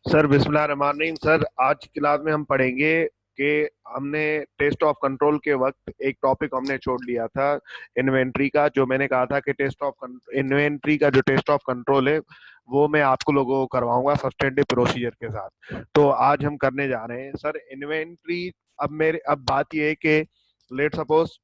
Sir बिस्मिल्लाहिर्रहमानिर्रहीम। Sir आज की क्लास में हम पढ़ेंगे कि हमने टेस्ट ऑफ कंट्रोल के वक्त एक टॉपिक हमने छोड़ लिया था इन्वेंट्री का। जो मैंने कहा था कि टेस्ट ऑफ इन्वेंट्री का जो टेस्ट ऑफ कंट्रोल है वो मैं आपको लोगों को करवाऊंगा सब्सटेंटिव प्रोसीजर के साथ। तो आज हम करने जा रहे हैं सर इन्वेंट्री। अब बात ये है कि लेट सपोज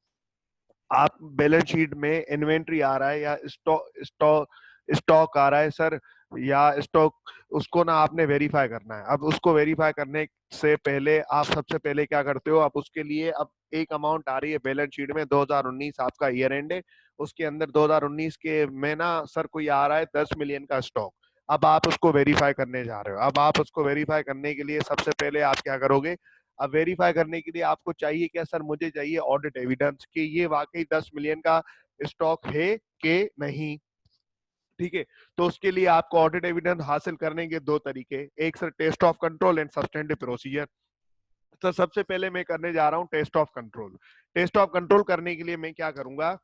आप बैलेंस शीट में इन्वेंट्री आ रहा है या स्टॉक स्टॉक स्टॉक आ रहा है सर, या स्टॉक, उसको ना आपने वेरीफाई करना है। अब उसको वेरीफाई करने से पहले आप सबसे पहले क्या करते हो, आप उसके लिए अब एक अमाउंट आ रही है बैलेंस शीट में, 2019 आपका ईयर एंड है, उसके अंदर 2019 के में ना सर कोई आ रहा है 10 मिलियन का स्टॉक। अब आप उसको वेरीफाई करने जा रहे हो। अब आप उसको वेरीफाई करने के लिए सबसे पहले आप क्या करोगे, अब वेरीफाई करने के लिए आपको चाहिए क्या सर, मुझे चाहिए ऑडिट एविडेंस कि ये वाकई 10 मिलियन का स्टॉक है कि नहीं। ठीक है, तो उसके लिए आपको ऑडिट एविडेंस हासिल करने के दो तरीके, एक sir test of control and substantive procedure. तो सबसे पहले मैं करने जा रहा हूं test of control. Test of control करने के लिए मैं क्या करूंगा,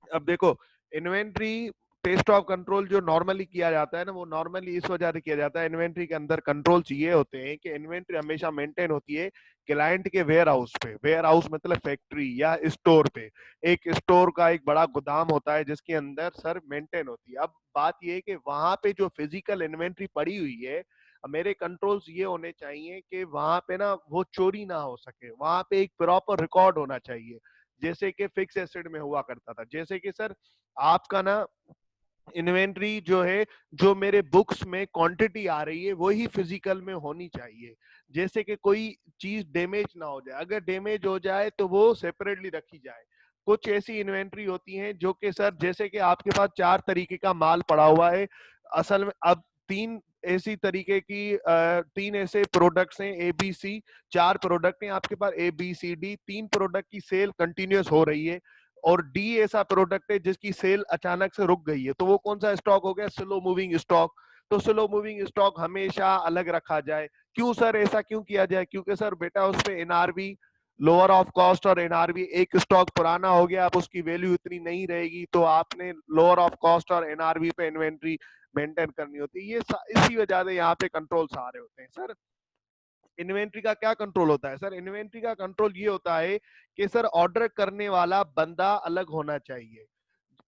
अब देखो इन्वेंट्री टेस्ट ऑफ कंट्रोल जो नॉर्मली किया जाता है ना, वो नॉर्मली इस वजह से किया जाता है, इन्वेंट्री के अंदर कंट्रोल्स ये होते हैं कि इन्वेंट्री हमेशा मेंटेन होती है क्लाइंट के वेयर हाउस पे। वेयर हाउस मतलब फैक्ट्री या स्टोर पे। एक स्टोर का एक बड़ा गोदाम होता है जिसके अंदर सर मेंटेन होती है। अब बात ये है कि वहां पे जो फिजिकल इन्वेंट्री पड़ी हुई है, मेरे कंट्रोल्स ये होने चाहिए कि वहां पे ना वो चोरी ना हो सके, वहां पे एक प्रॉपर रिकॉर्ड होना चाहिए, जैसे कि फिक्स एसेट में हुआ करता था। जैसे कि सर आपका ना इन्वेंट्री जो है, जो मेरे बुक्स में क्वांटिटी आ रही है वही फिजिकल में होनी चाहिए। जैसे कि कोई चीज डैमेज ना हो जाए, अगर डैमेज हो जाए तो वो सेपरेटली रखी जाए। कुछ ऐसी इन्वेंट्री होती हैं जो कि सर, जैसे कि आपके पास 4 तरीके का माल पड़ा हुआ है, असल में अब तीन ऐसी तरीके की तीन ऐसे प्रोडक्ट्स हैं, ए बी सी, 4 प्रोडक्ट हैं आपके पास, A B C D, 3 product की सेल कंटिन्यूअस हो रही है और डी ऐसा प्रोडक्ट है जिसकी सेल अचानक से रुक गई है। तो वो कौन सा स्टॉक हो गया, स्लो मूविंग स्टॉक। तो स्लो मूविंग स्टॉक हमेशा अलग रखा जाए। क्यों सर, ऐसा क्यों किया जाए, क्योंकि सर बेटा उस पे एनआरबी, लोअर ऑफ कॉस्ट और एनआरबी, एक स्टॉक पुराना हो गया अब उसकी वैल्यू इतनी नहीं रहेगी, तो आपने लोअर ऑफ कॉस्ट और एनआरबी पे इन्वेंट्री मेंटेन करनी होती है। ये इसी वजह से यहाँ पे कंट्रोल्स आ रहे होते हैं सर। इन्वेंट्री का क्या कंट्रोल होता है सर, इन्वेंट्री का कंट्रोल ये होता है कि सर ऑर्डर करने वाला बंदा अलग होना चाहिए।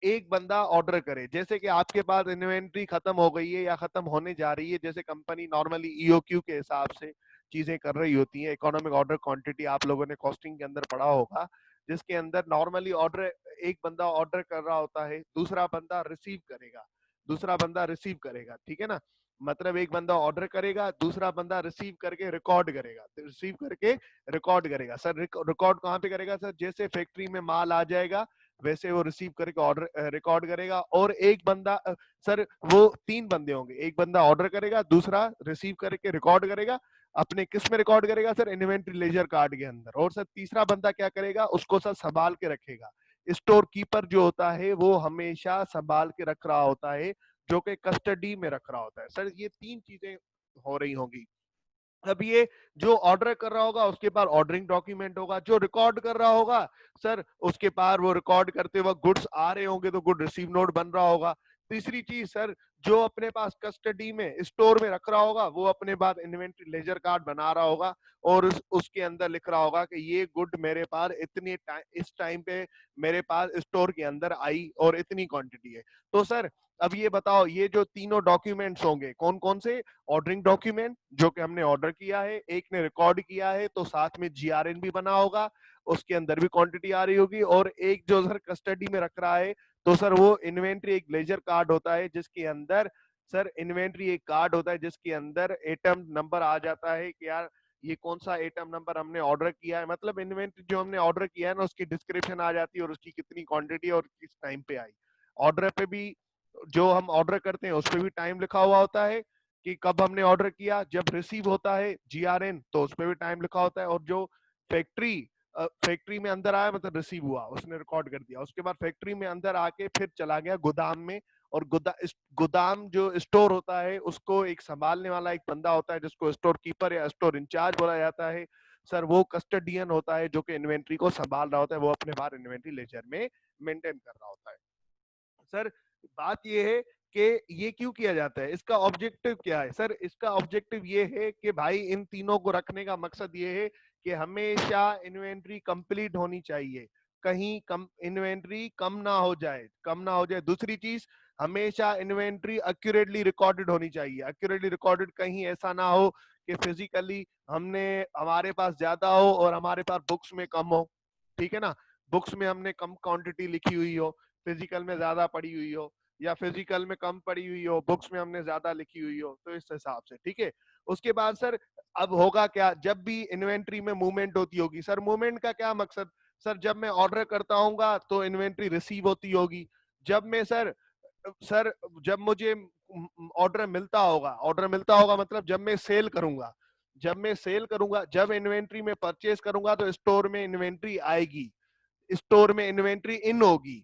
एक बंदा ऑर्डर करे, जैसे कि आपके पास इन्वेंट्री खत्म हो गई है या खत्म होने जा रही है, जैसे कंपनी नॉर्मली ईओक्यू के हिसाब से चीजें कर रही होती है, इकोनॉमिक ऑर्डर क्वांटिटी आप लोगों ने कॉस्टिंग के अंदर पढ़ा होगा, जिसके अंदर नॉर्मली ऑर्डर, एक बंदा ऑर्डर कर रहा होता है, दूसरा बंदा रिसीव करेगा, दूसरा बंदा रिसीव करेगा, ठीक है ना। मतलब एक बंदा ऑर्डर करेगा, दूसरा बंदा रिसीव करके रिकॉर्ड करेगा, रिसीव करके रिकॉर्ड करेगा। सर रिकॉर्ड कहाँ पे करेगा सर, जैसे फैक्ट्री में माल आ जाएगा वैसे वो रिसीव करके ऑर्डर रिकॉर्ड करेगा। और एक बंदा सर वो 3 बंदे होंगे, एक बंदा ऑर्डर करेगा, दूसरा रिसीव करके रिकॉर्ड करेगा, अपने किस में रिकॉर्ड करेगा सर, इन्वेंट्री लेजर कार्ड के अंदर। और सर तीसरा बंदा क्या करेगा, उसको सर संभाल के रखेगा। स्टोर कीपर जो होता है वो हमेशा संभाल के रख रहा होता है, जो कि कस्टडी में रख रहा होता है। सर ये 3 चीजें हो रही होंगी। अब ये जो ऑर्डर कर रहा होगा उसके पास ऑर्डरिंग डॉक्यूमेंट होगा, जो रिकॉर्ड कर रहा होगा सर उसके पास वो रिकॉर्ड करते वक्त गुड्स आ रहे होंगे तो गुड रिसीव नोट बन रहा होगा। तीसरी चीज सर, जो अपने पास कस्टडी में स्टोर में रख रहा होगा वो अपने पास इन्वेंट्री लेजर कार्ड बना रहा होगा और उसके अंदर लिख रहा होगा कि ये गुड मेरे पास इतने टाइम, इस टाइम पे मेरे पास स्टोर के अंदर आई और इतनी क्वांटिटी है। तो सर अब ये बताओ, ये जो तीनों डॉक्यूमेंट्स होंगे कौन कौन से, ऑर्डरिंग डॉक्यूमेंट जो कि हमने ऑर्डर किया है, एक ने रिकॉर्ड किया है तो साथ में जीआरएन भी बना होगा, उसके अंदर भी क्वांटिटी आ रही होगी, और एक जो सर कस्टडी में रख रहा है तो सर वो इन्वेंट्री एक लेजर कार्ड होता है जिसके अंदर, सर इन्वेंट्री एक कार्ड होता है जिसके अंदर एटम नंबर आ जाता है कि यार ये कौन सा एटम नंबर हमने ऑर्डर किया है, मतलब इन्वेंट्री जो हमने ऑर्डर किया है ना उसकी डिस्क्रिप्शन आ जाती है और उसकी कितनी क्वांटिटी और किस टाइम पे आई। ऑर्डर पे भी, जो हम ऑर्डर करते हैं उस पर भी टाइम लिखा हुआ होता है कि कब हमने ऑर्डर किया। जब रिसीव होता है जीआरएन तो उस पर भी टाइम लिखा होता है। और जो फैक्ट्री फैक्ट्री में अंदर आया मतलब रिसीव हुआ, उसने रिकॉर्ड कर दिया, उसके बाद फैक्ट्री में अंदर आके फिर चला गया गोदाम में, और गोदाम जो स्टोर होता है उसको एक संभालने वाला एक बंदा होता है जिसको स्टोर कीपर या स्टोर इंचार्ज बोला जाता है। सर वो कस्टडियन होता है जो कि इन्वेंट्री को संभाल रहा होता है, वो अपने बाहर इन्वेंट्री लेजर में मेंटेन कर रहा होता है। सर बात यह है कि ये क्यों किया जाता है, इसका ऑब्जेक्टिव क्या है सर? इसका ऑब्जेक्टिव ये है कि भाई इन तीनों को रखने का मकसद ये है कि हमेशा इन्वेंट्री कंप्लीट होनी चाहिए, कहीं कम इन्वेंट्री कम ना हो जाए, कम ना हो जाए। दूसरी चीज, हमेशा इन्वेंट्री एक्यूरेटली रिकॉर्डेड होनी चाहिए। एक्यूरेटली रिकॉर्डेड कहीं ऐसा ना हो कि फिजिकली हमने हमारे पास ज्यादा हो और हमारे पास बुक्स में कम हो, ठीक है ना? बुक्स में हमने कम क्वांटिटी लिखी हुई हो, फिजिकल में ज्यादा पड़ी हुई हो, या फिजिकल में कम पड़ी हुई हो, बुक्स में हमने ज्यादा लिखी हुई हो, तो इस हिसाब से, ठीक है। उसके बाद सर अब होगा क्या, जब भी इन्वेंट्री में मूवमेंट होती होगी सर, मूवमेंट का क्या मकसद सर? जब मैं ऑर्डर करता हूँ तो इन्वेंट्री रिसीव होती होगी। जब मैं सर सर जब मुझे ऑर्डर मिलता होगा, ऑर्डर मिलता होगा मतलब जब मैं सेल करूंगा, जब मैं सेल करूंगा, जब इन्वेंट्री में परचेज करूंगा तो स्टोर में इन्वेंट्री आएगी, स्टोर में इन्वेंट्री इन होगी।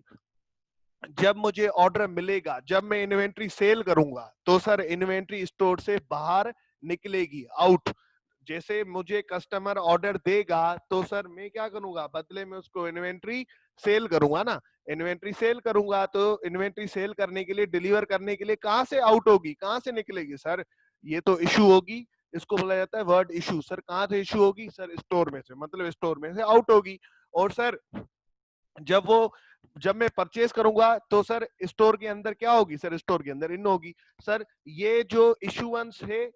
जब मुझे ऑर्डर मिलेगा, जब मैं इन्वेंट्री सेल करूंगा तो सर इन्वेंट्री स्टोर से बाहर निकलेगी, आउट। जैसे मुझे कस्टमर ऑर्डर देगा तो सर मैं क्या करूंगा, बदले में उसको इन्वेंट्री सेल करूंगा ना। इन्वेंट्री सेल करूंगा तो इन्वेंट्री सेल करने के लिए, डिलीवर करने के लिए कहां से आउट होगी, कहां से निकलेगी सर? ये तो इशू होगी, इसको बोला जाता है वर्ड इशू। सर कहां से इशू होगी सर? स्टोर में से, मतलब स्टोर में से आउट होगी। और सर जब मैं परचेस करूंगा तो सर स्टोर के अंदर क्या होगी सर? स्टोर के अंदर इन होगी। सर ये जो इशुएंस है,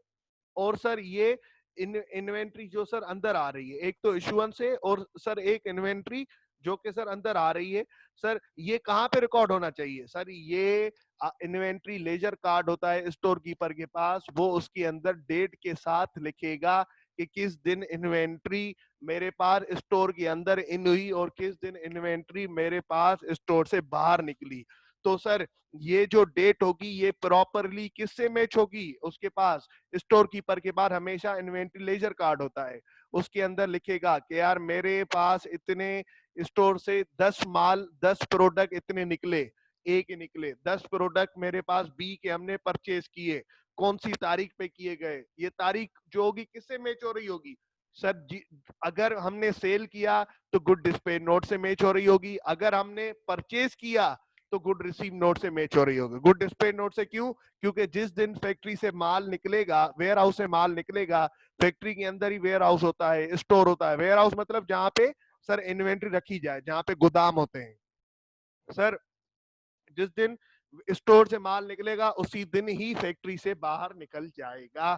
और सर ये इन्वेंट्री जो सर अंदर आ रही है, एक तो इशुएंस है और सर एक इन्वेंट्री जो कि सर अंदर आ रही है, सर ये कहाँ पे रिकॉर्ड होना चाहिए सर? ये इन्वेंट्री लेजर कार्ड होता है स्टोर कीपर के पास, वो उसके अंदर डेट के साथ लिखेगा कि किस दिन इन्वेंट्री मेरे पास स्टोर के अंदर इन हुई और किस दिन इन्वेंट्री मेरे पास स्टोर से बाहर निकली। तो सर ये जो डेट होगी ये प्रॉपरली किससे मैच होगी? उसके पास, स्टोर कीपर के पास हमेशा इन्वेंट्री लेजर कार्ड होता है, उसके अंदर लिखेगा कि यार मेरे पास इतने स्टोर से 10 माल, 10 प्रोडक्ट इतने निकले, ए के निकले, 10 प्रोडक्ट मेरे पास बी के हमने परचेज किए, कौन सी तारीख पे किए गए, ये तारीख जो होगी किससे मैच हो रही होगी सर? जी, अगर हमने सेल किया तो गुड डिस्प्ले नोट से मैच हो रही होगी, अगर हमने परचेज किया तो गुड रिसीव नोट से मैच हो रही होगी। गुड डिस्प्ले नोट से क्यों? क्योंकि जिस दिन फैक्ट्री से माल निकलेगा, वेयर हाउस से माल निकलेगा, फैक्ट्री के अंदर ही वेयर हाउस होता है, स्टोर होता है। वेयर हाउस मतलब जहां पे सर इन्वेंट्री रखी जाए, जहां पे गोदाम होते हैं सर। जिस दिन स्टोर से माल निकलेगा उसी दिन ही फैक्ट्री से बाहर निकल जाएगा।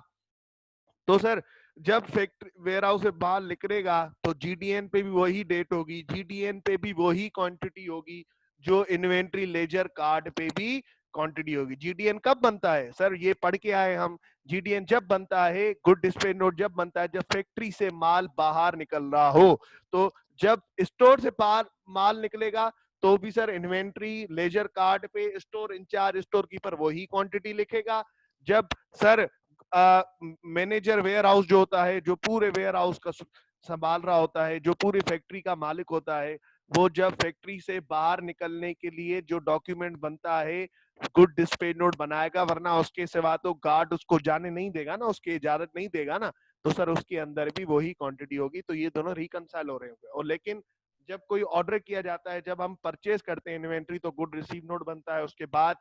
तो सर जब फैक्ट्री वेयर हाउस से माल निकलेगा तो जीडीएन पे भी वही डेट होगी, जीडीएन पे भी वही क्वांटिटी होगी जो इन्वेंट्री लेजर कार्ड पे भी क्वांटिटी होगी। जीडीएन कब बनता है सर? ये पढ़ के आए हम। जीडीएन जब बनता है, गुड डिस्प्ले नोट जब बनता है, जब फैक्ट्री से माल बाहर निकल रहा हो। तो जब स्टोर से बाहर माल निकलेगा तो भी सर इन्वेंट्री लेजर कार्ड पे स्टोर इंचार्ज, स्टोर कीपर वही क्वांटिटी लिखेगा। जब सर मैनेजर वेयर हाउस जो होता है, जो पूरे वेयर हाउस का संभाल रहा होता है, जो पूरी फैक्ट्री का मालिक होता है, वो जब फैक्ट्री से बाहर निकलने के लिए जो डॉक्यूमेंट बनता है, गुड डिस्प्ले नोट बनाएगा, वरना उसके सिवा तो गार्ड उसको जाने नहीं देगा ना, उसकी इजाजत नहीं देगा ना। तो सर उसके अंदर भी वही क्वांटिटी होगी। तो ये दोनों रिकंसाइल हो रहे होंगे। और लेकिन जब कोई ऑर्डर किया जाता है, जब हम परचेज करते हैं इन्वेंट्री, तो गुड रिसीव नोट बनता है, उसके बाद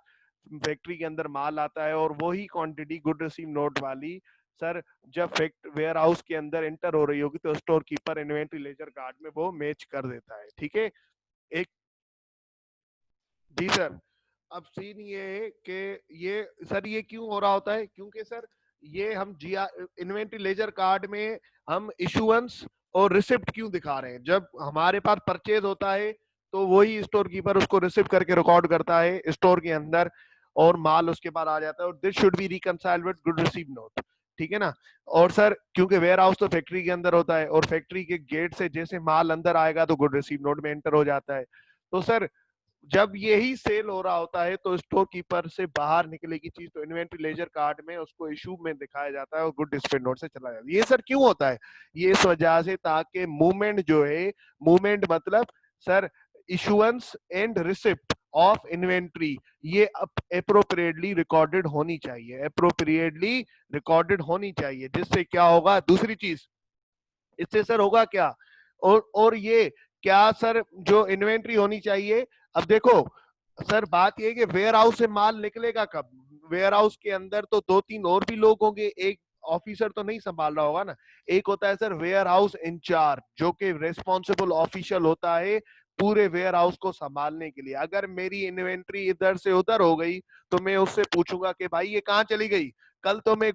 फैक्ट्री के अंदर माल आता है और वही क्वांटिटी गुड रिसीव नोट वाली सर जब वेयर हाउस के अंदर एंटर हो रही होगी तो store keeper inventory ledger card में वो मैच कर देता है, ठीक है। एक जी सर, अब सीन ये है कि ये सर ये क्यों हो रहा होता है? क्योंकि सर ये हम इन्वेंट्री लेजर कार्ड में हम इशुएंस और रिसिप्ट क्यों दिखा रहे हैं? जब हमारे पास परचेज होता है तो वही स्टोर कीपर उसको रिसिव करके रिकॉर्ड करता है स्टोर के अंदर, और माल उसके पास आ जाता है, और this should be reconciled with good receive note, ठीक है ना। और सर क्योंकि वेयर हाउस तो फैक्ट्री के अंदर होता है, और फैक्ट्री के गेट से जैसे माल अंदर आएगा तो गुड रिसीव नोट में एंटर हो जाता है। तो सर जब यही सेल हो रहा होता है तो स्टोर कीपर से बाहर निकलेगी चीज तो इन्वेंट्री लेजर कार्ड में उसको इशू में दिखाया जाता है और गुड डिस्प्ले नोट से चला जाता है। ये सर क्यों होता है? ये इस वजह से ताकि मूवमेंट जो है, मूवमेंट मतलब sir issuance and receipt of inventory, ये अप्रोप्रिएटली रिकॉर्डेड होनी चाहिए, अप्रोप्रिएटली रिकॉर्डेड होनी चाहिए। जिससे क्या होगा? दूसरी चीज, इससे सर होगा क्या? और ये क्या सर जो इन्वेंट्री होनी चाहिए, अब देखो सर बात ये है कि वेयर हाउस से माल निकलेगा कब? वेयर हाउस के अंदर तो दो तीन और भी लोग होंगे, एक ऑफिसर तो नहीं संभाल रहा होगा ना। एक होता है सर वेयर हाउस इंचार्ज, जो कि रेस्पॉन्सिबल ऑफिशियल होता है पूरे वेयर हाउस को संभालने के लिए। अगर मेरी इन्वेंट्री इधर से उधर हो गई तो मैं उससे पूछूंगा कि भाई ये कहाँ चली गई? कल तो मैं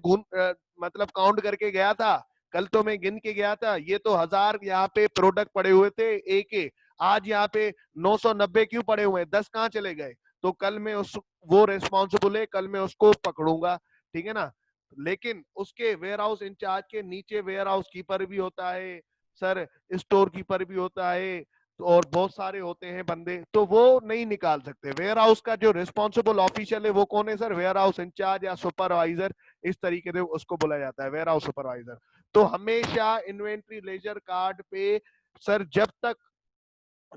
मतलब काउंट करके गया था, कल तो मैं गिन के गया था, ये तो 1000 यहाँ पे प्रोडक्ट पड़े हुए थे एक, आज यहाँ पे 990 क्यों पड़े हुए हैं, 10 कहाँ चले गए? तो कल मैं उस वो रेस्पॉन्सिबल है, कल मैं उसको पकड़ूंगा, ठीक है ना। लेकिन उसके वेयर हाउस इंचार्ज के नीचे वेयर हाउस कीपर भी होता है सर, स्टोर कीपर भी होता है, और बहुत सारे होते हैं बंदे, तो वो नहीं निकाल सकते। वेयर हाउस का जो रिस्पॉन्सिबल ऑफिशियल है वो कौन है सर? वेयर हाउस इंचार्ज या सुपरवाइजर, इस तरीके से उसको बोला जाता है, वेयर हाउस सुपरवाइजर। तो हमेशा इन्वेंट्री लेजर कार्ड पे सर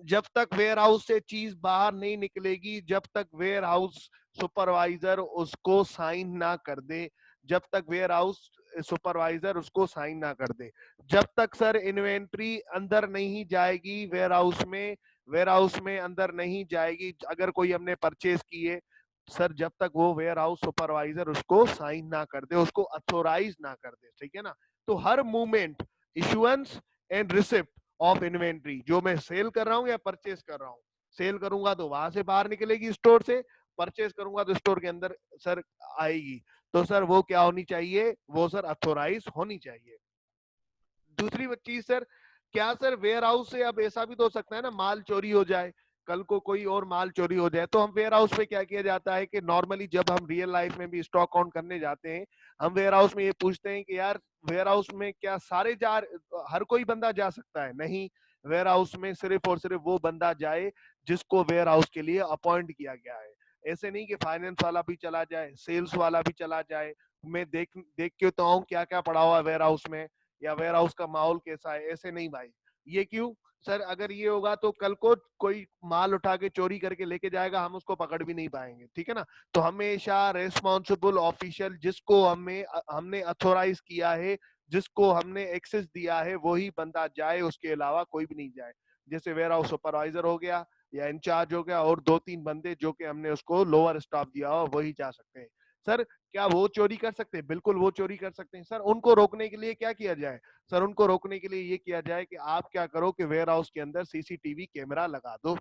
जब तक वेयर हाउस से चीज बाहर नहीं निकलेगी, जब तक वेयर हाउस सुपरवाइजर उसको साइन ना कर दे, जब तक वेयर हाउस सुपरवाइजर उसको साइन ना कर दे, जब तक सर इन्वेंट्री अंदर नहीं जाएगी वेयर हाउस में अंदर नहीं जाएगी, अगर कोई हमने परचेज किए सर, जब तक वो वेयर हाउस सुपरवाइजर उसको साइन ना कर दे, उसको अथोराइज ना कर दे, ठीक है ना। तो हर movement, issuance and receipt of inventory, जो मैं सेल कर रहा हूँ या परचेज कर रहा हूँ, सेल करूंगा तो वहां से बाहर निकलेगी स्टोर से, परचेज करूंगा तो स्टोर के अंदर सर आएगी। तो सर वो क्या होनी चाहिए? वो सर अथोराइज होनी चाहिए। दूसरी चीज सर, क्या सर वेयर हाउस से अब ऐसा भी तो हो सकता है ना, माल चोरी हो जाए, कल को कोई और माल चोरी हो जाए, तो हम वेयर हाउस में क्या किया जाता है कि नॉर्मली जब हम रियल लाइफ में भी स्टॉक काउंट करने जाते हैं, हम वेयर हाउस में ये पूछते हैं कि यार वेयर हाउस में क्या सारे जा, हर कोई बंदा जा सकता है? नहीं, वेयर हाउस में सिर्फ और सिर्फ वो बंदा जाए जिसको वेयर हाउस के लिए अपॉइंट किया गया है। ऐसे नहीं कि फाइनेंस वाला भी चला जाए, सेल्स वाला भी चला जाए, मैं देख देख के तो आऊं क्या क्या पड़ा हुआ है वेयर हाउस में, या वेयर हाउस का माहौल कैसा है, ऐसे नहीं भाई। ये क्यों सर? अगर ये होगा तो कल को कोई माल उठा के चोरी करके लेके जाएगा, हम उसको पकड़ भी नहीं पाएंगे, ठीक है ना। तो हमेशा रेस्पॉन्सिबल ऑफिशियल जिसको हमने अथोराइज किया है, जिसको हमने एक्सेस दिया है, वही बंदा जाए, उसके अलावा कोई भी नहीं जाए। जैसे वेयर हाउस सुपरवाइजर हो गया या इंचार्ज हो गया, और दो तीन बंदे जो कि हमने उसको लोअर स्टाफ दिया हो, वही जा सकते हैं। सर क्या वो चोरी कर सकते हैं? बिल्कुल वो चोरी कर सकते हैं सर। उनको रोकने के लिए क्या किया जाए? सर उनको रोकने के लिए ये किया जाए कि आप क्या करो कि वेयर हाउस के अंदर सीसीटीवी कैमरा लगा दो।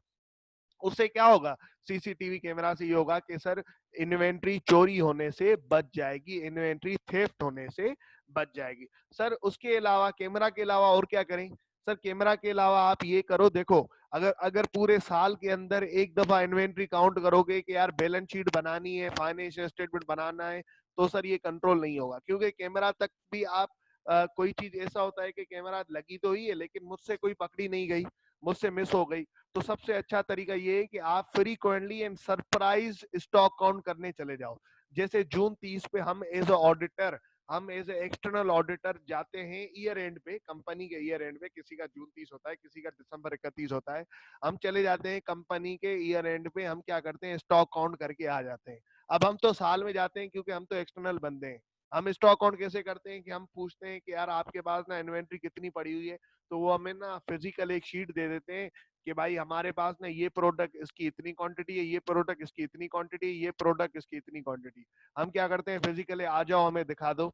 उससे क्या होगा? सीसीटीवी कैमरा से ये होगा कि सर इन्वेंट्री चोरी होने से बच जाएगी, इन्वेंट्री थेफ्ट होने से बच जाएगी। सर उसके अलावा, कैमरा के अलावा और क्या करें? सर कैमरा के अलावा आप ये करो, देखो, अगर अगर पूरे साल के अंदर एक दफा इन्वेंट्री काउंट करोगे कि यार बैलेंस शीट बनानी है, फाइनेंशियल स्टेटमेंट बनाना है, तो सर ये कंट्रोल नहीं होगा, क्योंकि कैमरा तक भी आप कोई चीज ऐसा होता है कि कैमरा लगी तो ही है लेकिन मुझसे कोई पकड़ी नहीं गई, मुझसे मिस हो गई। तो सबसे अच्छा तरीका ये है कि आप frequently and surprise stock count करने चले जाओ। जैसे जून 30 पे हम एज ए एक्सटर्नल ऑडिटर जाते हैं ईयर एंड पे, कंपनी के ईयर एंड पे, किसी का जून 30 होता है, किसी का दिसंबर 31 होता है, हम चले जाते हैं कंपनी के ईयर एंड पे, हम क्या करते हैं, स्टॉक काउंट करके आ जाते हैं। अब हम तो साल में जाते हैं क्योंकि हम तो एक्सटर्नल बंदे हैं। हम स्टॉक काउंट कैसे करते हैं कि हम पूछते हैं कि यार आपके पास ना इन्वेंट्री कितनी पड़ी हुई है, तो वो हमें ना फिजिकल एक शीट दे देते हैं कि भाई हमारे पास ना ये प्रोडक्ट इसकी इतनी क्वांटिटी है, ये प्रोडक्ट इसकी इतनी क्वांटिटी है, ये प्रोडक्ट इसकी इतनी क्वांटिटी। हम क्या करते हैं, फिजिकली आ जाओ हमें दिखा दो।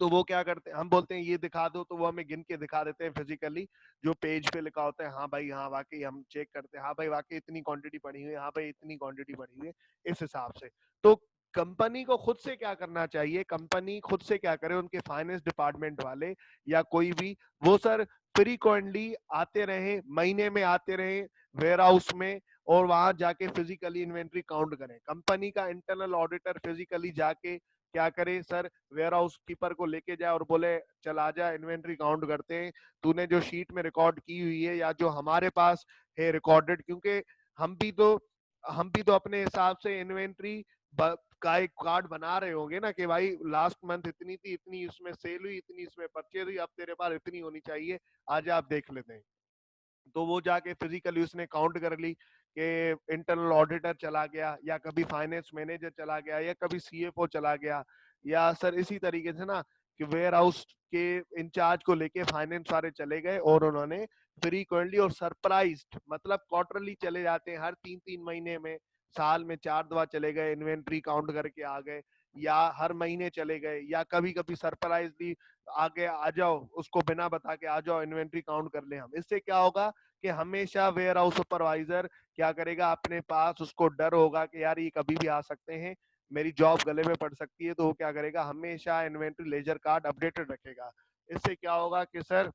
तो वो क्या करते हैं, हम बोलते हैं ये दिखा दो, तो वो हमें गिन के दिखा देते हैं फिजिकली, जो पेज पे लिखा होता है, हाँ भाई हाँ वाकई, हम चेक करते हैं, हाँ भाई वाकई इतनी क्वांटिटी पड़ी हुई है, हाँ भाई इतनी क्वांटिटी पड़ी हुई है, इस हिसाब से। तो कंपनी को खुद से क्या करना चाहिए, कंपनी खुद से क्या करे, उनके फाइनेंस डिपार्टमेंट वाले या कोई भी, वो सर फ्रीक्वेंटली आते रहे, महीने में आते रहे वेयर हाउस में, और वहां जाके फिजिकली इन्वेंट्री काउंट करें। कंपनी का इंटरनल ऑडिटर फिजिकली जाके क्या करे सर, वेयर हाउस कीपर को लेके जाए और बोले चल आ जा, इन्वेंट्री काउंट करते हैं, तूने जो शीट में रिकॉर्ड की हुई है या जो हमारे पास है रिकॉर्डेड, क्योंकि हम भी तो हम भी तो अपने हिसाब से इन्वेंट्री का एक कार्ड बना रहे होंगे ना, कि भाई लास्ट मंथ इतनी थी, इतनी इसमें सेल हुई, इतनी इसमें परचेज हुई, अब तेरे पास इतनी होनी चाहिए, आज आप देख लेते हैं। तो वो जाके फिजिकली उसने काउंट कर ली कि इंटरनल ऑडिटर चला गया, या कभी फाइनेंस मैनेजर चला गया, या कभी सीएफओ चला गया, या सर इसी तरीके से ना कि वेयर हाउस के इंचार्ज को लेके फाइनेंस वाले चले गए और उन्होंने फ्रीक्वेंटली और सरप्राइज्ड, मतलब क्वार्टरली चले जाते हैं, हर 3-3 महीने में, साल में 4 दफा चले गए, इन्वेंट्री काउंट करके आ गए, या हर महीने चले गए, या कभी कभी सरप्राइजली आगे आ जाओ, उसको बिना बता के आ जाओ, इन्वेंट्री काउंट कर ले हम। इससे क्या होगा कि हमेशा वेयर हाउस सुपरवाइजर क्या करेगा, अपने पास उसको डर होगा कि यार ये कभी भी आ सकते हैं, मेरी जॉब गले में पड़ सकती है, तो वो क्या करेगा, हमेशा इन्वेंट्री लेजर कार्ड अपडेटेड रखेगा। इससे क्या होगा कि सर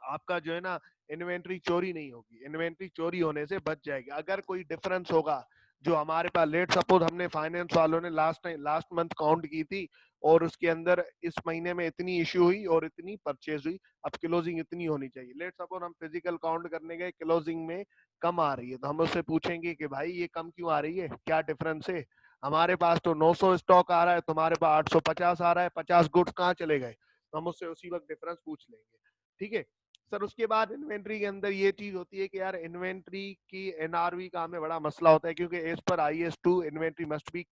आपका जो है ना इन्वेंट्री चोरी नहीं होगी, इन्वेंट्री चोरी होने से बच जाएगी। अगर कोई डिफरेंस होगा जो हमारे पास, लेट सपोज हमने फाइनेंस वालों ने लास्ट मंथ काउंट की थी और उसके अंदर इस महीने में इतनी इश्यू हुई और इतनी परचेज हुई, अब क्लोजिंग इतनी होनी चाहिए। लेट सपोज हम फिजिकल काउंट करने गए, क्लोजिंग में कम आ रही है, तो हम उससे पूछेंगे कि भाई ये कम क्यों आ रही है, क्या डिफरेंस है, हमारे पास तो 900 स्टॉक आ रहा है, तुम्हारे पास 850 आ रहा है, 50 गुड्स कहाँ चले गए, तो हम उससे उसी वक्त डिफरेंस पूछ लेंगे। ठीक है सर। उसके बाद इन्वेंट्री के अंदर ये चीज होती है कि यार इन्वेंट्री की एनआरवी का हमें बड़ा मसला होता है, क्योंकि एज पर IS2 inventory must be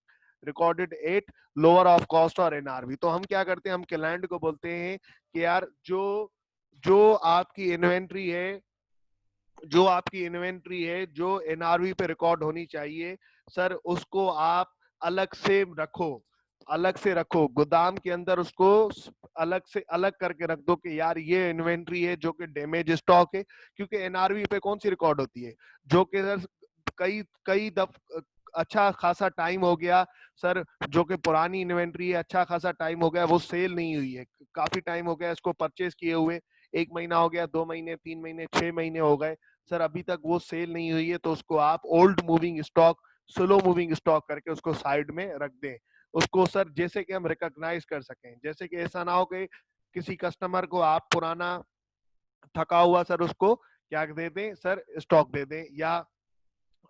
recorded at lower of cost और एनआरवी। तो हम क्या करते हैं, हम क्लाइंट को बोलते हैं कि यार जो जो आपकी इन्वेंट्री है, जो एनआरवी पे रिकॉर्ड होनी चाहिए सर, उसको आप अलग से रखो, अलग से रखो गोदाम के अंदर, उसको अलग से अलग करके रख दो कि यार ये इन्वेंट्री है जो कि डैमेज स्टॉक है। क्योंकि एनआरवी पे कौन सी रिकॉर्ड होती है, जो कि सर कई कई दफ अच्छा खासा टाइम हो गया सर, जो कि पुरानी इन्वेंट्री है, अच्छा खासा टाइम हो गया वो सेल नहीं हुई है, काफी टाइम हो गया इसको परचेज किए हुए, 1 महीना हो गया, 2 महीने, 3 महीने, 6 महीने हो गए सर, अभी तक वो सेल नहीं हुई है, तो उसको आप old moving stock, slow moving stock करके उसको साइड में रख दें। उसको सर जैसे कि हम रिकॉग्नाइज कर सकें, जैसे कि ऐसा ना हो कि किसी कस्टमर को आप पुराना थका हुआ सर उसको क्या दे दें सर, स्टॉक दे दें, या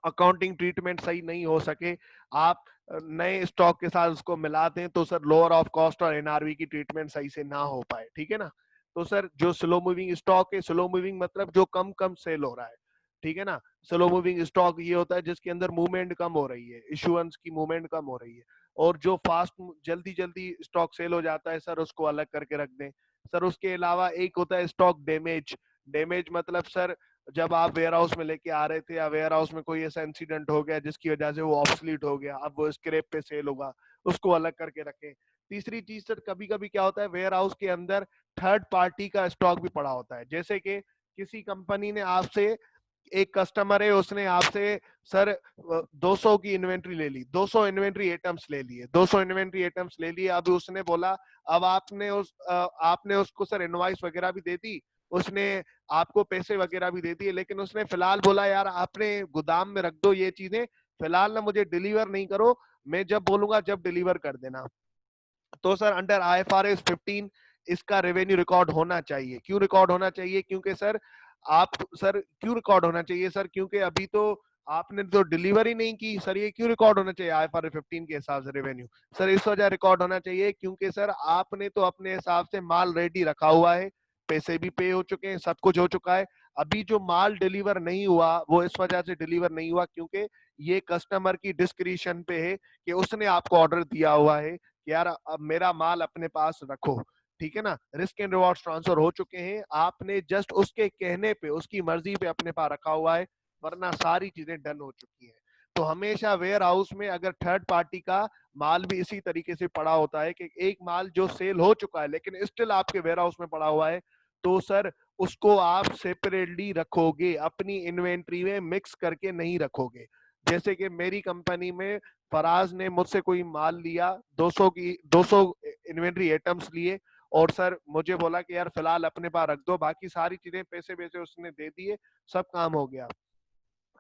अकाउंटिंग ट्रीटमेंट सही नहीं हो सके, आप नए स्टॉक के साथ उसको मिला दें, तो सर लोअर ऑफ कॉस्ट और एनआरवी की ट्रीटमेंट सही से ना हो पाए। ठीक है ना। तो सर जो स्लो मूविंग स्टॉक है, स्लो मूविंग मतलब जो कम कम सेल हो रहा है, ठीक है ना। स्लो मूविंग स्टॉक ये होता है जिसके अंदर मूवमेंट कम हो रही है, इशुएंस की मूवमेंट कम हो रही है, और जो फास्ट जल्दी जल्दी स्टॉक सेल हो जाता है सर, उसको अलग करके रख दें। सर उसके अलावा एक होता है स्टॉक डैमेज। डैमेज मतलब सर जब आप वेयर हाउस में लेके आ रहे थे, या वेयर हाउस में कोई ऐसा इंसिडेंट हो गया जिसकी वजह से वो ऑब्सलीट हो गया, अब वो स्क्रैप पे सेल होगा, उसको अलग करके रखें। तीसरी चीज सर, कभी कभी क्या होता है वेयर हाउस के अंदर थर्ड पार्टी का स्टॉक भी पड़ा होता है, जैसे कि किसी कंपनी ने आपसे, एक कस्टमर है उसने आपसे सर 200 की इन्वेंट्री ले ली, 200 इन्वेंट्री आइटम्स ले लिए, 200 इन्वेंट्री आइटम्स ले लिए, अब उसने बोला, अब आपने उसको सर इनवॉइस वगैरह भी दे दी, उसने आपको पैसे वगैरह भी दे दिए, लेकिन उसने फिलहाल बोला यार आपने गोदाम में रख दो ये चीजें, फिलहाल ना मुझे डिलीवर नहीं करो, मैं जब बोलूंगा जब डिलीवर कर देना। तो सर अंडर IFRS 15 इसका रेवेन्यू रिकॉर्ड होना चाहिए। क्यों रिकॉर्ड होना चाहिए, क्योंकि सर आप, सर क्यों रिकॉर्ड होना चाहिए सर, क्योंकि अभी तो आपने तो डिलीवरी नहीं की सर, ये क्यों रिकॉर्ड होना चाहिए IFRS 15 के हिसाब से रेवेन्यू। सर इस वजह रिकॉर्ड होना चाहिए क्योंकि सर आपने तो अपने हिसाब से माल रेडी रखा हुआ है, पैसे भी पे हो चुके हैं, सब कुछ हो चुका है, अभी जो माल डिलीवर नहीं हुआ वो इस वजह से डिलीवर नहीं हुआ क्योंकि ये कस्टमर की डिस्क्रिशन पे है कि उसने आपको ऑर्डर दिया हुआ है कि यार अब मेरा माल अपने पास रखो। ठीक है ना, रिस्क एंड रिवॉर्ड ट्रांसफर हो चुके हैं, आपने जस्ट उसके कहने पे, उसकी मर्जी पे अपने पास रखा हुआ है, वरना सारी चीजें डन हो चुकी हैं। तो हमेशा वेयर हाउस में अगर थर्ड पार्टी का माल भी इसी तरीके से पड़ा होता है कि एक माल जो सेल हो चुका है लेकिन स्टिल आपके वेयर हाउस में पड़ा हुआ है, तो सर उसको आप सेपरेटली रखोगे, अपनी इन्वेंट्री में मिक्स करके नहीं रखोगे। जैसे कि मेरी कंपनी में फराज ने मुझसे कोई माल लिया, 200 इन्वेंट्री आइटम्स लिए, और सर मुझे बोला कि यार फिलहाल अपने पास रख दो, बाकी सारी चीजें पैसे वैसे उसने दे दिए, सब काम हो गया।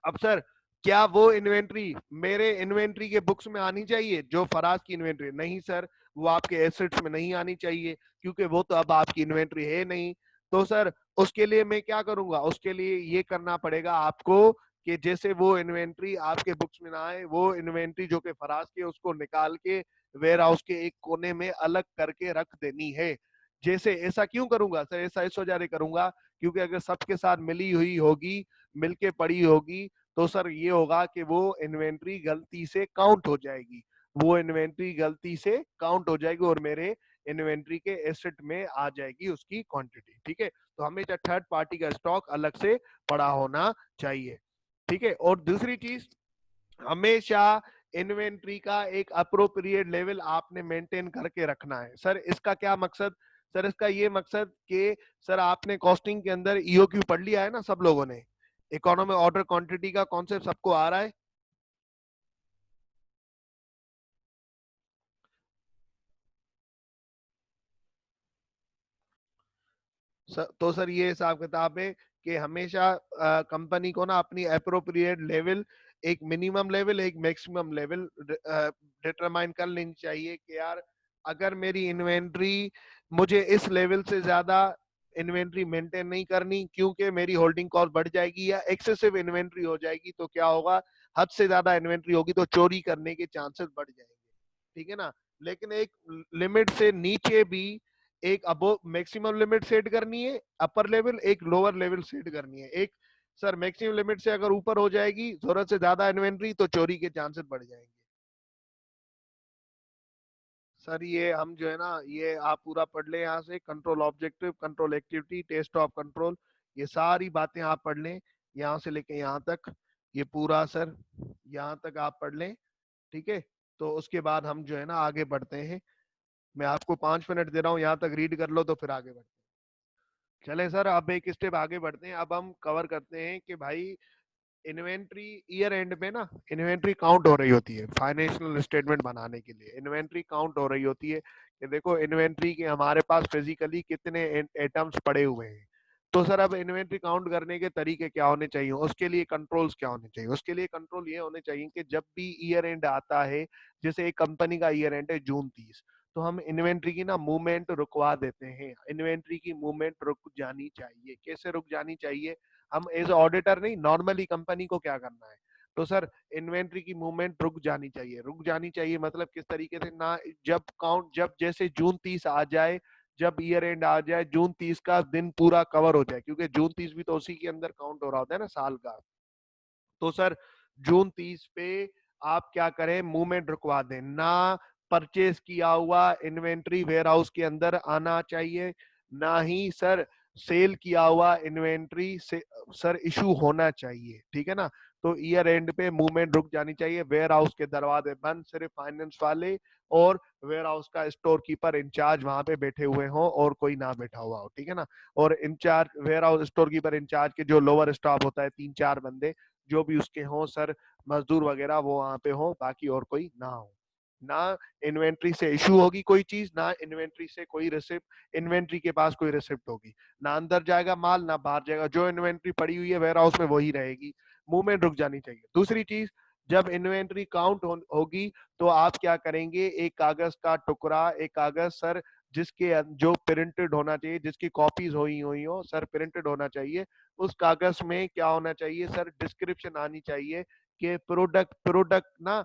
अब सर क्या वो इन्वेंट्री मेरे इन्वेंट्री के बुक्स में आनी चाहिए, जो फराज की इन्वेंट्री? नहीं सर, वो आपके एसेट्स में नहीं आनी चाहिए, क्योंकि वो तो अब आपकी इन्वेंट्री है नहीं। तो सर उसके लिए मैं क्या करूंगा, उसके लिए ये करना पड़ेगा आपको कि जैसे वो इन्वेंट्री आपके बुक्स में ना आए, वो इन्वेंट्री जो कि फराज की उसको निकाल के वेयर हाउस के एक कोने में अलग करके रख देनी है। जैसे ऐसा क्यों करूंगा सर, ऐसा इस वजह से करूंगा क्योंकि अगर सबके साथ मिली हुई होगी, मिलके पड़ी होगी, तो सर ये होगा कि वो इन्वेंट्री गलती से काउंट हो जाएगी, वो इन्वेंट्री गलती से काउंट हो जाएगी और मेरे इन्वेंट्री के एसेट में आ जाएगी उसकी क्वांटिटी। ठीक है, तो हमेशा थर्ड पार्टी का स्टॉक अलग से पड़ा होना चाहिए। ठीक है, और दूसरी चीज, हमेशा इन्वेंट्री का एक अप्रोप्रिएट लेवल आपने मेंटेन करके रखना है। सर इसका क्या मकसद? सर इसका ये मकसद कि सर आपने कॉस्टिंग के अंदर ईओक्यू पढ़ लिया है ना सब लोगों ने, इकोनॉमिक ऑर्डर क्वांटिटी का कॉन्सेप्ट सबको आ रहा है? तो सर ये हिसाब किताब है कि हमेशा कंपनी को ना अपनी अप्रोप्रिएट लेवल, एक मिनिमम लेवल एक मैक्सिमम लेवल डिटरमाइन कर लेनी चाहिए कि यार अगर मेरी इन्वेंट्री, मुझे इस लेवल से ज्यादा इन्वेंट्री मेंटेन नहीं करनी क्योंकि मेरी होल्डिंग कॉस्ट बढ़ जाएगी या एक्सेसिव इन्वेंट्री हो जाएगी, तो क्या होगा, हद से ज्यादा इन्वेंट्री होगी तो चोरी करने के चांसेस बढ़ जाएंगे। ठीक है ना, लेकिन एक लिमिट से नीचे भी एक अबो मैक्सिमम लिमिट सेट करनी है, अपर लेवल एक लोअर लेवल सेट करनी है। एक सर मैक्सिमम लिमिट से अगर ऊपर हो जाएगी जरूरत से ज्यादा इन्वेंट्री तो चोरी के चांसेस बढ़ जाएंगे। सर ये हम जो है ना, ये आप पूरा पढ़ ले यहाँ से, control objective, control activity, test of control, ये सारी बातें आप पढ़ लें यहाँ से लेके यहाँ तक, ये पूरा सर यहाँ तक आप पढ़ लें। ठीक है, तो उसके बाद हम जो है ना आगे बढ़ते हैं। मैं आपको 5 मिनट दे रहा हूँ, यहाँ तक रीड कर लो तो फिर आगे बढ़ते हैं। चले सर, अब एक स्टेप आगे बढ़ते हैं। अब हम कवर करते हैं कि भाई इन्वेंट्री ईयर एंड में ना इन्वेंट्री काउंट हो रही होती है, फाइनेंशियल स्टेटमेंट बनाने के लिए इन्वेंट्री काउंट हो रही होती है कि देखो इन्वेंट्री के हमारे पास फिजिकली कितने आइटम्स पड़े हुए हैं। तो सर अब इन्वेंट्री काउंट करने के तरीके क्या होने चाहिए, उसके लिए कंट्रोल्स क्या होने चाहिए? उसके लिए कंट्रोल ये होने चाहिए कि जब भी ईयर एंड आता है, जैसे एक कंपनी का ईयर एंड है जून 30, तो हम इन्वेंट्री की ना मूवमेंट रुकवा देते हैं। इन्वेंट्री की मूवमेंट रुक जानी चाहिए। कैसे रुक जानी चाहिए? हम एज ऑडिटर नहीं, नॉर्मली कंपनी को क्या करना है, तो सर इन्वेंट्री की मूवमेंट रुक जानी चाहिए। रुक जानी चाहिए मतलब किस तरीके से ना, जब काउंट, जब जैसे जून 30 आ जाए, जब ईयर एंड आ जाए, जून 30 का दिन पूरा कवर हो जाए, क्योंकि जून 30 भी तो उसी के अंदर काउंट हो रहा होता है ना साल का। तो सर जून 30 पे आप क्या करें, मूवमेंट रुकवा दें ना। परचेज किया हुआ इन्वेंट्री वेयर हाउस के अंदर आना चाहिए, ना ही सर सेल किया हुआ इन्वेंट्री से सर इशू होना चाहिए। ठीक है ना, तो ईयर एंड पे मूवमेंट रुक जानी चाहिए। वेयर हाउस के दरवाजे बंद, सिर्फ फाइनेंस वाले और वेयर हाउस का स्टोर कीपर इंचार्ज वहां पे बैठे हुए हों और कोई ना बैठा हुआ हो। ठीक है ना, और incharge warehouse store keeper incharge के जो लोअर स्टाफ होता है 3-4 बंदे जो भी उसके हों सर, मजदूर वगैरह वो वहां पे हो, बाकी और कोई ना हो। ना इन्वेंट्री से इशू होगी कोई चीज, ना इन्वेंट्री से कोई रिसिप्ट, इन्वेंट्री के पास कोई रिसिप्ट होगी, ना अंदर जाएगा माल ना बाहर जाएगा, जो इन्वेंट्री पड़ी हुई है वेयर हाउस में वही रहेगी। मूवमेंट रुक जानी चाहिए। दूसरी चीज, जब इन्वेंट्री काउंट होगी तो आप क्या करेंगे, एक कागज का टुकड़ा, एक कागज सर जिसके जो प्रिंटेड होना चाहिए, जिसकी कॉपीज हुई हुई हो सर, प्रिंटेड होना चाहिए। उस कागज में क्या होना चाहिए सर, डिस्क्रिप्शन आनी चाहिए कि प्रोडक्ट प्रोडक्ट ना,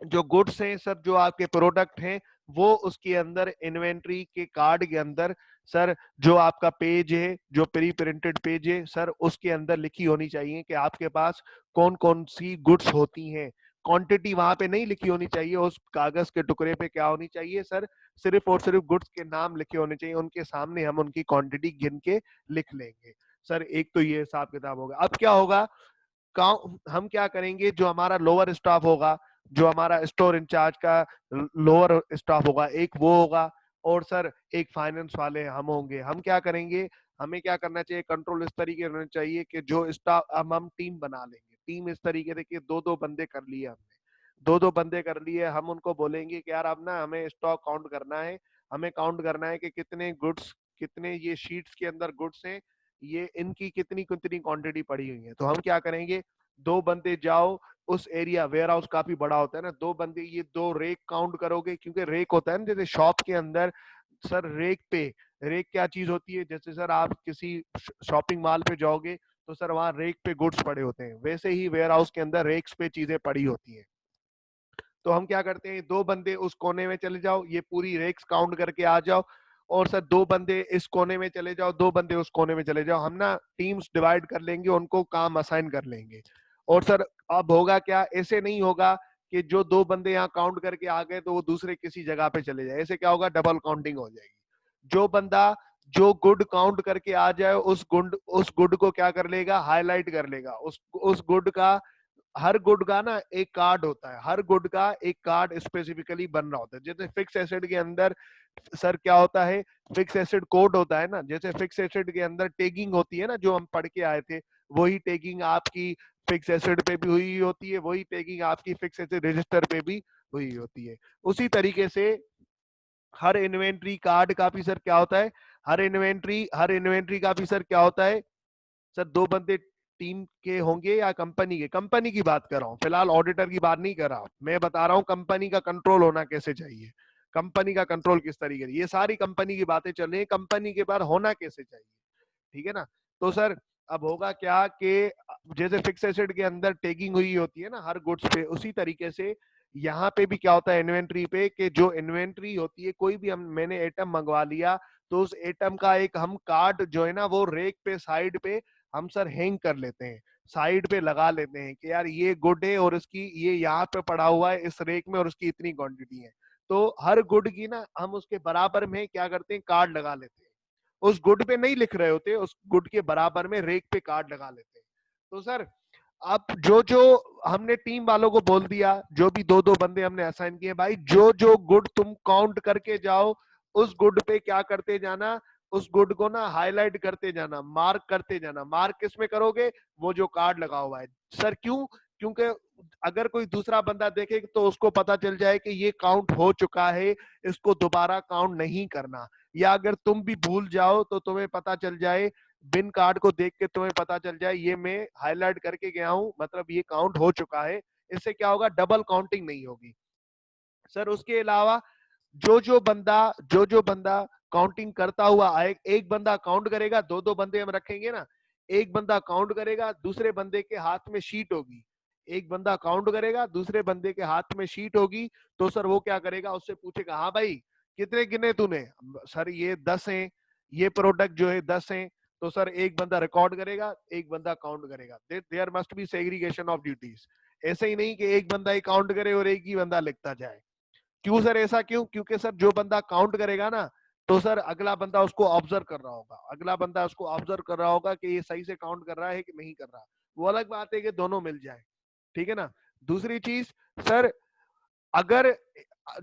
जो गुड्स हैं सर, जो आपके प्रोडक्ट हैं वो उसके अंदर इन्वेंट्री के कार्ड के अंदर सर, जो आपका पेज है, जो प्री प्रिंटेड पेज है सर, उसके अंदर लिखी होनी चाहिए कि आपके पास कौन कौन सी गुड्स होती हैं। क्वांटिटी वहां पे नहीं लिखी होनी चाहिए, उस कागज के टुकड़े पे क्या होनी चाहिए सर, सिर्फ और सिर्फ गुड्स के नाम लिखे होने चाहिए। उनके सामने हम उनकी क्वांटिटी गिन के लिख लेंगे। सर एक तो ये हिसाब किताब होगा। अब क्या होगा, हम क्या करेंगे, जो हमारा लोअर स्टाफ होगा, जो हमारा स्टोर इंचार्ज का लोअर स्टाफ होगा, एक वो होगा और सर एक फाइनेंस वाले हम होंगे। हम क्या करेंगे, हमें क्या करना चाहिए, कंट्रोल इस तरीके होना चाहिए कि जो स्टाफ, हम टीम बना लेंगे। टीम इस तरीके से कि दो दो बंदे कर लिए हमने, दो दो बंदे कर लिए, हम उनको बोलेंगे कि यार अब ना हमें स्टॉक काउंट करना है, हमें काउंट करना है कि कितने गुड्स, कितने ये शीट्स के अंदर गुड्स हैं, ये इनकी कितनी कितनी क्वांटिटी पड़ी हुई है। तो हम क्या करेंगे, दो बंदे जाओ, उस एरिया, वेयर हाउस काफी बड़ा होता है ना, दो बंदे ये दो रेक काउंट करोगे, क्योंकि रेक होता है ना जैसे शॉप के अंदर सर, रेक पे, रेक क्या चीज होती है, जैसे सर आप किसी शॉपिंग मॉल पे जाओगे तो सर वहां रेक पे गुड्स पड़े होते हैं, वैसे ही वेयर हाउस के अंदर रेक्स पे चीजें पड़ी होती हैं। तो हम क्या करते हैं, दो बंदे उस कोने में चले जाओ, ये पूरी रेक्स काउंट करके आ जाओ, और सर दो बंदे इस कोने में चले जाओ, दो बंदे उस कोने में चले जाओ। हम ना टीम्स डिवाइड कर लेंगे, उनको काम असाइन कर लेंगे। और सर अब होगा क्या, ऐसे नहीं होगा कि जो दो बंदे यहाँ काउंट करके आ गए तो वो दूसरे किसी जगह पे चले जाए, ऐसे क्या होगा, डबल काउंटिंग हो जाएगी। जो बंदा जो गुड काउंट करके आ जाए उस गुड को क्या कर लेगा, हाईलाइट कर लेगा। उस गुड का, हर गुड का ना एक कार्ड होता है, हर गुड का एक कार्ड स्पेसिफिकली बन रहा होता है। जैसे फिक्स एसिड के अंदर सर क्या होता है, फिक्स एसिड कोड होता है ना, जैसे फिक्स एसिड के अंदर टैगिंग होती है ना, जो हम पढ़ के आए थे, वही टैगिंग आपकी फिक्स एसिड पे भी हुई होती है, वही टैगिंग आपकी फिक्स एसिड रजिस्टर पे भी हुई होती है। उसी तरीके से हर इन्वेंट्री कार्ड का भी सर क्या होता है, हर इन्वेंट्री का भी सर क्या होता है, सर दो बंदे टीम के होंगे या कंपनी की बात कर रहा हूँ, फिलहाल ऑडिटर की बात नहीं कर रहा, मैं बता रहा हूँ कंपनी का कंट्रोल होना कैसे चाहिए, कंपनी का कंट्रोल किस तरीके से, ये सारी कंपनी की बातें चल रही है, कंपनी के बाहर होना कैसे चाहिए, ठीक है ना। तो सर अब होगा क्या कि जैसे फिक्स एसेट के अंदर टैगिंग हुई होती है ना हर गुड्स पे, उसी तरीके से यहाँ पे भी क्या होता है इन्वेंट्री पे, कि जो इन्वेंट्री होती है, कोई भी हम मैंने आइटम मंगवा लिया, तो उस आइटम का एक हम कार्ड जो है ना वो रेक पे साइड पे हम सर हैंग कर लेते हैं, साइड पे लगा लेते हैं कि यार ये गुड है और इसकी ये यहाँ पे पड़ा हुआ है इस रेक में और उसकी इतनी क्वांटिटी है। तो हर गुड की ना हम उसके बराबर में क्या करते हैं, कार्ड लगा लेते हैं, उस गुड पे नहीं लिख रहे होते, उस गुड के बराबर में रेक पे कार्ड लगा लेते हैं। तो सर अब जो जो हमने टीम वालों को बोल दिया, जो भी दो दो बंदे हमने असाइन किए, भाई जो जो गुड तुम काउंट करके जाओ उस गुड पे क्या करते जाना, उस गुड को ना हाईलाइट करते जाना, मार्क करते जाना। मार्क किस में करोगे, वो जो कार्ड लगा हुआ है। सर क्यों, क्योंकि अगर कोई दूसरा बंदा देखे तो उसको पता चल जाए कि ये काउंट हो चुका है, इसको दोबारा काउंट नहीं करना। या अगर तुम भी भूल जाओ तो तुम्हें पता चल जाए, बिन कार्ड को देख के तुम्हें पता चल जाए ये मैं हाईलाइट करके गया हूं, मतलब ये काउंट हो चुका है। इससे क्या होगा, डबल काउंटिंग नहीं होगी। सर उसके अलावा जो जो बंदा काउंटिंग करता हुआ आए, एक बंदा काउंट करेगा, दो दो बंदे हम रखेंगे ना, एक बंदा काउंट करेगा, दूसरे बंदे के हाथ में शीट होगी, एक बंदा काउंट करेगा, दूसरे बंदे के हाथ में शीट होगी। तो सर वो क्या करेगा, उससे पूछेगा हाँ भाई कितने गिने तूने, सर ये 10 हैं, ये प्रोडक्ट जो है 10 हैं। तो सर एक बंदा रिकॉर्ड करेगा, एक बंदा काउंट करेगा, there must be segregation of duties. ऐसे ही नहीं कि एक बंदा ही काउंट करे और एक ही बंदा लिखता जाए। क्यों सर, ऐसा क्यों, क्योंकि सर जो बंदा काउंट करेगा ना, तो सर अगला बंदा उसको ऑब्जर्व कर रहा होगा, अगला बंदा उसको ऑब्जर्व कर रहा होगा कि ये सही से काउंट कर रहा है कि नहीं कर रहा। वो अलग बात है कि दोनों मिल जाए, ठीक है ना। दूसरी चीज सर, अगर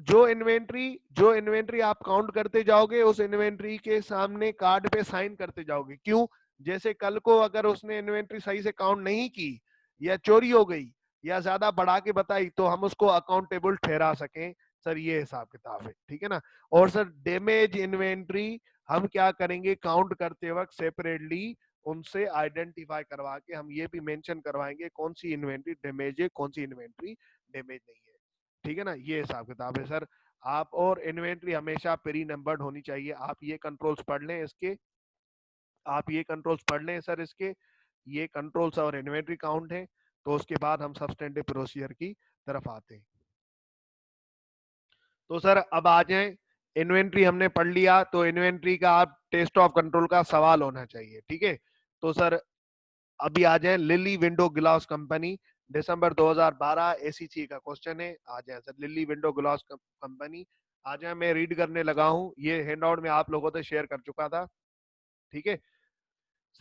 जो इन्वेंट्री आप काउंट करते जाओगे, उस इन्वेंट्री के सामने कार्ड पे साइन करते जाओगे। क्यों, जैसे कल को अगर उसने इन्वेंट्री सही से काउंट नहीं की, या चोरी हो गई, या ज्यादा बढ़ा के बताई, तो हम उसको अकाउंटेबल ठहरा सकें। सर ये हिसाब किताब है, ठीक है ना। और सर डैमेज इन्वेंट्री हम क्या करेंगे, काउंट करते वक्त सेपरेटली उनसे आइडेंटिफाई करवा के हम ये भी मेंशन करवाएंगे कौन सी इन्वेंट्री डैमेज है, कौन सी इन्वेंट्री डैमेज नहीं है, ठीक है ना। ये हिसाब किताब है सर। आप, और इन्वेंट्री हमेशा प्री नंबर्ड होनी चाहिए। आप ये कंट्रोल्स पढ़ लें इसके, आप ये कंट्रोल्स पढ़ लें सर इसके, ये कंट्रोल्स और इन्वेंट्री काउंट है। तो उसके बाद हम सब्सटेंटिव प्रोसीजर की तरफ आते हैं। तो सर अब आ जाए, इन्वेंट्री हमने पढ़ लिया, तो इन्वेंट्री का आप टेस्ट ऑफ कंट्रोल का सवाल होना चाहिए, ठीक है। तो सर अभी आ जाए, लिली विंडो ग्लास कंपनी, दिसंबर 2012 एसीसी का क्वेश्चन है। आ जाए sir, Lily window glass company, आ जाए। मैं रीड करने लगा हूं, ये हैंडआउट में आप लोगों से शेयर कर चुका था, ठीक है।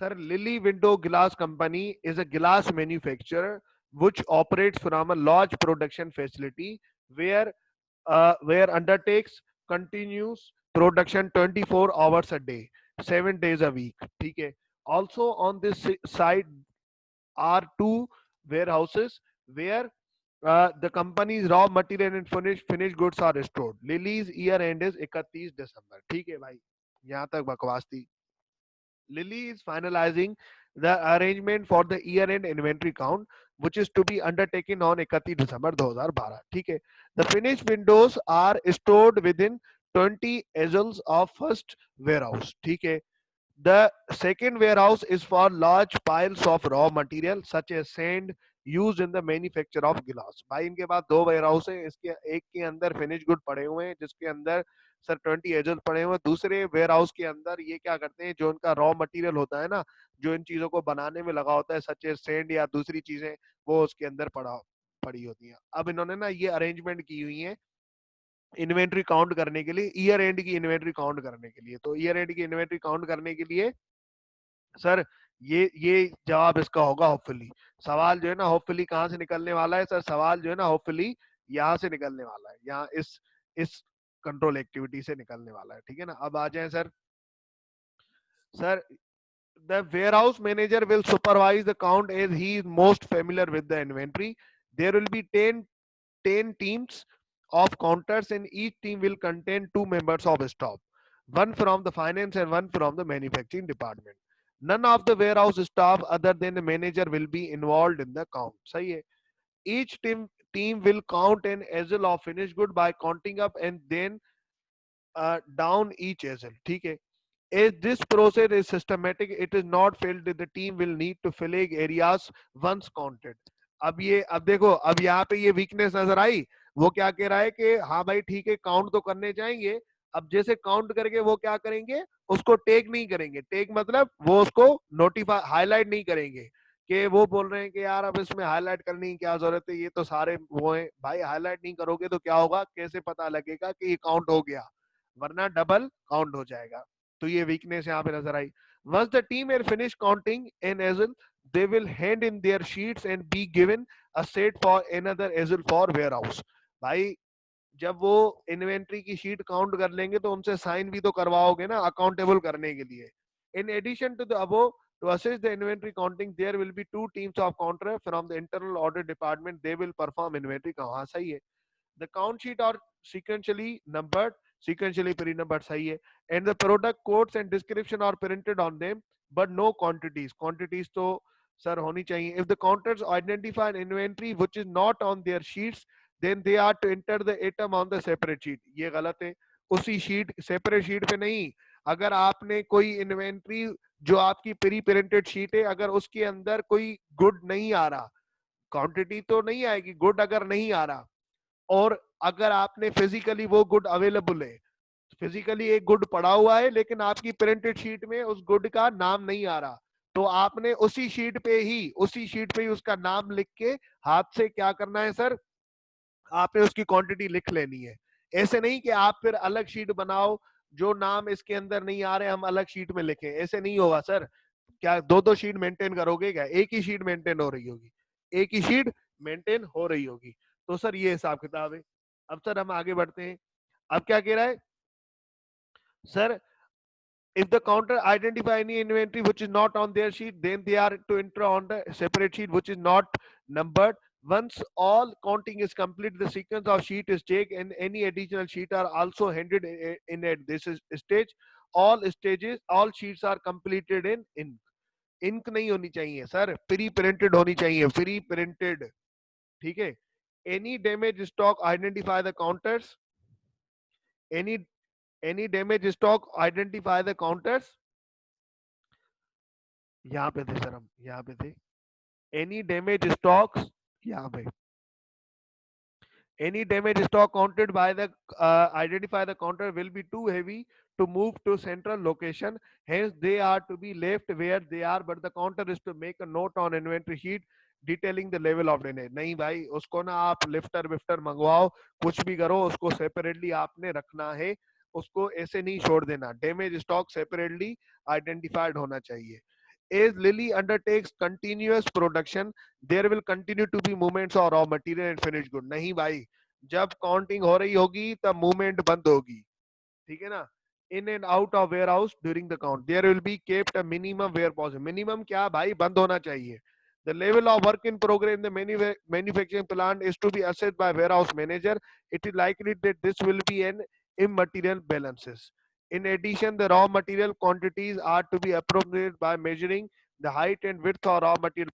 Sir Lily window glass company is a glass manufacturer which operates from a large production facility where where undertakes continuous production 24 hours a day, 7 days a week, ठीक है। Also on this site are two warehouses where the company's raw material and finished goods are stored. Lily's year end is 31 दिसंबर, ठीक है भाई, यहाँ तक बकवास थी। Lilly is finalizing the arrangement for the year end inventory count which is to be undertaken on 31 December 2012, ठीक है। The finished windows are stored within 20 aisles of first warehouse, ठीक है। The second warehouse is for large piles of raw material such as sand used in the manufacture of glass। भाई इनके पास दो ware house है, इसके एक के अंदर फिनिश गुड पड़े हुए हैं जिसके अंदर सर 20 एजल पड़े हुए हैं। दूसरे वेयर हाउस के अंदर ये क्या करते हैं, जो उनका रॉ मटेरियल होता है ना, जो इन चीजों को बनाने में लगा होता है, सच एज सेंड या दूसरी चीजें, वो उसके अंदर पड़ा पड़ी होती हैं। अब इन्होंने ना ये अरेंजमेंट की हुई है इन्वेंट्री काउंट करने के लिए, ईयर एंड की इन्वेंट्री काउंट करने के लिए। तो ईयर एंड की इन्वेंट्री काउंट करने के लिए सर ये जवाब इसका होगा होपफुली। सवाल जो है ना होपफुली कहाँ से निकलने वाला है सर? सवाल जो है ना होपफुली यहाँ से निकलने वाला है, यहाँ इस कंट्रोल एक्टिविटी से निकलने वाला है, ठीक है ना। अब आ जाए sir. Sir the warehouse manager will supervise the count as he is most familiar with the inventory. There will be 10 teams of counters and each team will contain 2 members of staff, one from the finance and one from the manufacturing department. None of the warehouse staff other than the manager will be involved in the count. सही है। Each team will count an ezel of finished good by counting up and then down each ezel, ठीक है। As this process is systematic, it is not felt that the team will need to flag areas once counted. अब देखो, अब यहाँ पे ये weakness नजर आई। वो क्या कह रहा है कि हाँ भाई ठीक है काउंट तो करने जाएंगे, अब जैसे काउंट करके वो क्या करेंगे, उसको टेक नहीं करेंगे। टेक मतलब वो उसको नोटिफाई हाईलाइट नहीं करेंगे, कि वो बोल रहे हैं कि यार अब इसमें हाईलाइट करने की क्या जरूरत है, ये तो सारे वो है। भाई हाईलाइट नहीं करोगे तो क्या होगा, कैसे पता लगेगा कि ये काउंट हो गया, वरना डबल काउंट हो जाएगा। तो ये वीकनेस यहाँ पे नजर आई। Once the team had finished counting an ezel, they will hand in their sheets and be given a set for another ezel for warehouse. भाई जब वो इन्वेंट्री की शीट काउंट कर लेंगे तो उनसे साइन भी तो करवाओगे ना अकाउंटेबल करने के लिए। In addition to the above, to assist the inventory counting, there will be 2 teams of counter from the internal audit department. They will perform inventory count. हाँ सही है। The count sheet are sequentially numbered, sequentially pre-numbered सही है, and the product codes and description are printed on them, but no quantities. Quantities तो sir होनी चाहिए। If the counters identify an inventory which is not on their sheets, then they are to enter the item on the separate sheet. ये गलत है, उसी sheet separate sheet पे नहीं। अगर आपने कोई इन्वेंट्री जो आपकी प्री प्रिंटेड शीट है, अगर उसके अंदर कोई गुड नहीं आ रहा, क्वांटिटी तो नहीं आएगी, गुड अगर नहीं आ रहा, और अगर आपने फिजिकली वो गुड अवेलेबल है, फिजिकली एक गुड पड़ा हुआ है लेकिन आपकी प्रिंटेड शीट में उस गुड का नाम नहीं आ रहा, तो आपने उसी शीट पे ही उसका नाम लिख के हाथ से क्या करना है सर, आपने उसकी क्वांटिटी लिख लेनी है। ऐसे नहीं कि आप फिर अलग शीट बनाओ, जो नाम इसके अंदर नहीं आ रहे हम अलग शीट में लिखें, ऐसे नहीं होगा सर। क्या दो दो शीट मेंटेन करोगे क्या? एक ही शीट मेंटेन हो रही होगी, एक ही शीट मेंटेन हो रही होगी। तो सर ये हिसाब किताब है। अब सर हम आगे बढ़ते हैं। अब क्या कह रहा है sir? If the counter identify any inventory which is not on their sheet, then they are to enter on the separate sheet which is not numbered. Once all counting is complete, the sequence of sheet is checked and any additional sheet are also handed in at this stage. All sheets are completed in ink. Ink नहीं होनी चाहिए sir, pre printed होनी चाहिए, pre printed, ठीक है। Any damage stock identify the counters, any any damage stock identify the counters, यहाँ पे थे सर, हम यहाँ पे थे। एनी डैमेज स्टॉक्स, यहाँ पे any damage stock counted by the identify the counter will be too heavy to move to central location, hence they are to be left where they are, but the counter is to make a note on inventory sheet detailing the level of damage. नहीं भाई, उसको ना आप lifter विफ्टर मंगवाओ, कुछ भी करो, उसको separately आपने रखना है, उसको ऐसे नहीं छोड़ देना। डैमेज स्टॉक सेपरेटली आइडेंटिफाइड होना चाहिए। As Lilly undertakes continuous production, there will continue to be movements of raw material and finished good. नहीं भाई, जब काउंटिंग हो रही होगी तब मूवमेंट बंद होगी, ठीक है ना। In and out of warehouse during the count there will be kept a minimum where possible. Minimum क्या भाई, बंद होना चाहिए। The level of work in progress in the manufacturing plant is to be assessed by warehouse manager. It is likely that this will be an immaterial balances. In addition, the raw material quantities are to be appropriated by measuring the height and width of raw material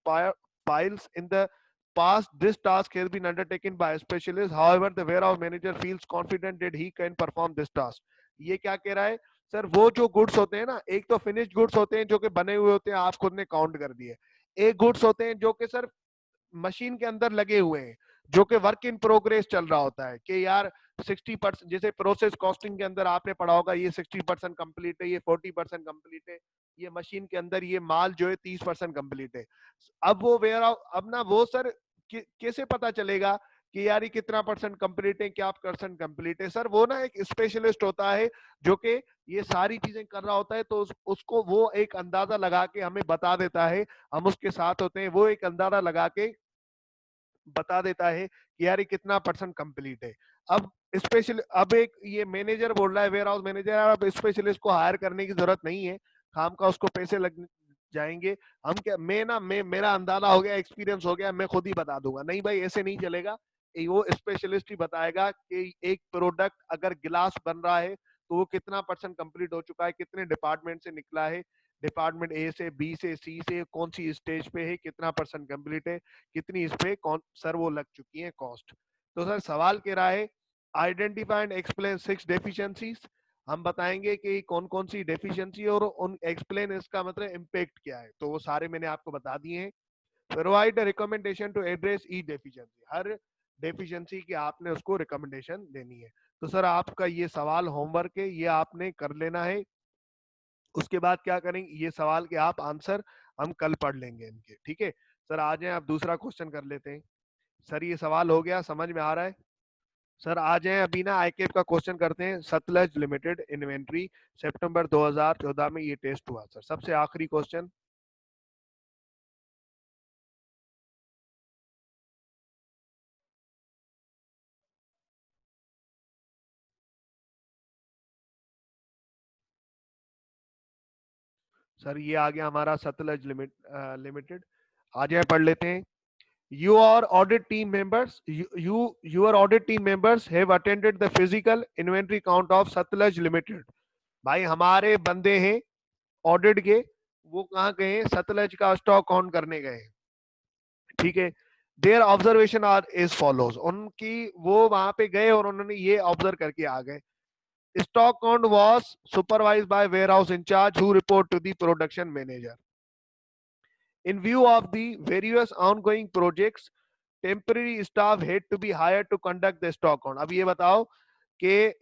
piles. In the past, this task has been undertaken by a specialist. However, the warehouse manager feels confident that he can perform this task. ये क्या कह रहा है sir? वो जो goods होते हैं ना, एक तो फिनिश्ड गुड्स होते हैं जो कि बने हुए होते हैं, आप खुद ने काउंट कर दिए। एक गुड्स होते हैं जो कि सर मशीन के अंदर लगे हुए हैं, जो कि वर्क इन प्रोग्रेस चल रहा होता है, कि यार 60%, जैसे प्रोसेस कॉस्टिंग के अंदर आपने पढ़ा होगा, ये 60% कंप्लीट है, ये 40% कंप्लीट है, ये मशीन के अंदर ये माल जो है 30% कंप्लीट है। अब वो वेयर अब ना वो सर कैसे पता चलेगा कि यार ये कितना परसेंट कंप्लीट है, क्या परसेंट कंप्लीट है? सर वो ना एक स्पेशलिस्ट होता है जो कि ये सारी चीजें कर रहा होता है, तो उसको वो एक अंदाजा लगा के हमें बता देता है। हम उसके साथ होते हैं, वो एक अंदाजा लगा के बता देता है कि यार ये कितना परसेंट कंप्लीट है। अब एक ये मैनेजर बोल रहा है, वेयर हाउस मैनेजर, अब स्पेशलिस्ट को हायर करने की जरूरत नहीं है, काम का उसको पैसे लग जाएंगे। हम क्या, मैं मेरा अंदाजा हो गया, एक्सपीरियंस हो गया, मैं खुद ही बता दूंगा। नहीं भाई, ऐसे नहीं चलेगा। वो स्पेशलिस्ट ही बताएगा कि एक प्रोडक्ट अगर गिलास बन रहा है तो वो कितना परसेंट कंप्लीट हो चुका है, कितने डिपार्टमेंट से निकला है, डिपार्टमेंट ए से, बी से, सी से, कौन सी स्टेज पे है, कितना परसेंट कंप्लीट है, कितनी इस पे कौन सर वो लग चुकी है कॉस्ट। तो सर सवाल कह रहा है आइडेंटिफाई एंड एक्सप्लेन 6 डेफिशिएंसीज। हम बताएंगे कि कौन कौन सी डेफिशिएंसी और उन एक्सप्लेन इसका मतलब इम्पैक्ट क्या है, तो वो सारे मैंने आपको बता दिए हैं। Provide recommendation to address the deficiency, हर डेफिशिएंसी की आपने उसको रिकमेंडेशन देनी है। तो सर आपका ये सवाल होमवर्क है, ये आपने कर लेना है। उसके बाद क्या करेंगे, ये सवाल के आप आंसर हम कल पढ़ लेंगे इनके, ठीक है? सर आ जाए, आप दूसरा क्वेश्चन कर लेते हैं। सर ये सवाल हो गया, समझ में आ रहा है? सर आ जाए, अभी ना आईकेएफ का क्वेश्चन करते हैं। सतलज लिमिटेड इन्वेंट्री, सितंबर 2014 में ये टेस्ट हुआ सर, सबसे आखिरी क्वेश्चन। सर ये आ गया हमारा सतलज लिमिटेड। आ जाए पढ़ लेते हैं। Your audit team members, your audit team members have attended the physical inventory count of Satlaj Limited। भाई हमारे बंदे हैं ऑडिट के, वो कहाँ गए हैं? सतलज का स्टॉक काउंट करने गए हैं, ठीक है? Their observation are as follows, उनकी वो वहां पे गए और उन्होंने ये ऑब्जर्व करके आ गए। Stock count was supervised by warehouse incharge who report to the production manager. In view of the various ongoing projects, temporary staff had to be hired to conduct the stock count। अब ये बताओ कि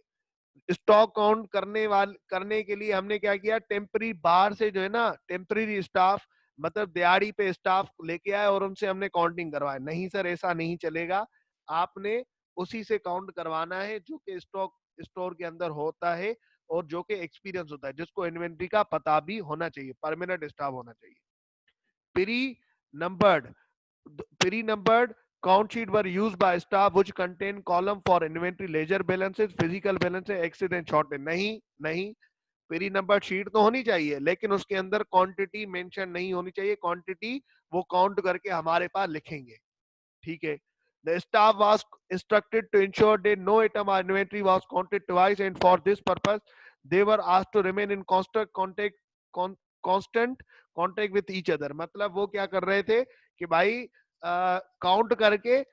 stock count करने के लिए हमने क्या किया? टेम्पररी बाहर से जो है ना, टेम्पररी स्टाफ मतलब दिहाड़ी पे स्टाफ लेके आए और उनसे हमने काउंटिंग करवाया। नहीं सर, ऐसा नहीं चलेगा। आपने उसी से काउंट करवाना है जो कि स्टोर के अंदर होता है और जो कि एक्सपीरियंस होता है, जिसको इन्वेंट्री का पता भी होना चाहिए, परमानेंट स्टाफ होना चाहिए। pre-numbered pre-numbered count sheet were used by staff which contain column for inventory, ledger balances, physical balances, exit and short। नहीं नहीं, प्री नंबर शीट तो होनी चाहिए लेकिन उसके अंदर क्वांटिटी मेंशन नहीं होनी चाहिए। क्वांटिटी वो काउंट करके हमारे पास लिखेंगे, ठीक है? The staff was instructed to ensure that no item or inventory was counted twice, and for this purpose, they were asked to remain in constant contact with each other। मतलब वो क्या कर रहे थे कि भाई काउंट करके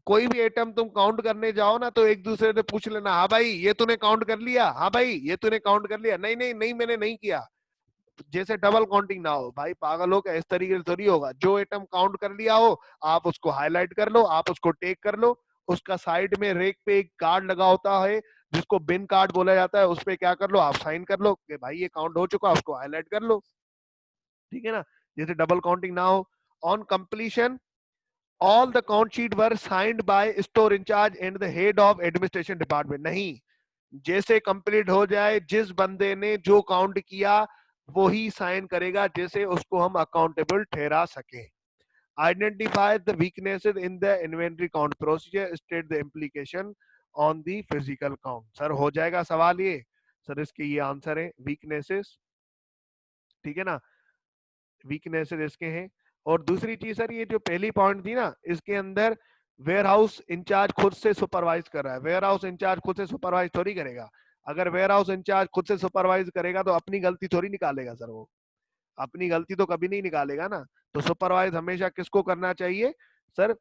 कोई भी आइटम तुम काउंट करने जाओ ना तो एक दूसरे से पूछ लेना, हाँ भाई ये तूने काउंट कर लिया, हाँ भाई ये तूने काउंट कर लिया, नहीं नहीं नहीं मैंने नहीं किया। जैसे डबल काउंटिंग ना हो। भाई पागल हो क्या? इस तरीके से थोड़ी होगा। जो आइटम काउंट कर लिया हो आप उसको हाईलाइट कर लो, आप उसको टेक कर लो। उसका साइड में रेक पे एक कार्ड लगा होता है जिसको बिन कार्ड बोला जाता है, उस पे क्या कर लो, आप साइन कर लो कि भाई ये काउंट हो चुका, उसको हाईलाइट कर लो, ठीक है ना? जैसे डबल काउंटिंग ना हो। On completion all the count sheet were signed by store incharge and the head of administration department. नहीं, जैसे कंप्लीट हो जाए, जिस बंदे ने जो काउंट किया वो ही साइन करेगा, जैसे उसको हम अकाउंटेबल ठहरा सके। Identify the weaknesses in the inventory count procedure, state the implication on the physical count. Sir हो जाएगा सवाल ये? सर इसके ये आंसर है वीकनेसेस, ठीक है ना? वीकनेसेस इसके हैं। और दूसरी चीज सर, ये जो पहली पॉइंट थी ना, इसके अंदर वेयर हाउस इंचार्ज खुद से सुपरवाइज कर रहा है। वेयर हाउस इंचार्ज खुद से सुपरवाइज थोड़ी करेगा। अगर वेयर हाउस इंचार्ज खुद से सुपरवाइज करेगा तो अपनी गलती थोड़ी निकालेगा सर, वो अपनी गलती तो कभी नहीं निकालेगा ना। तो सुपरवाइज हमेशा किसको करना चाहिए सर?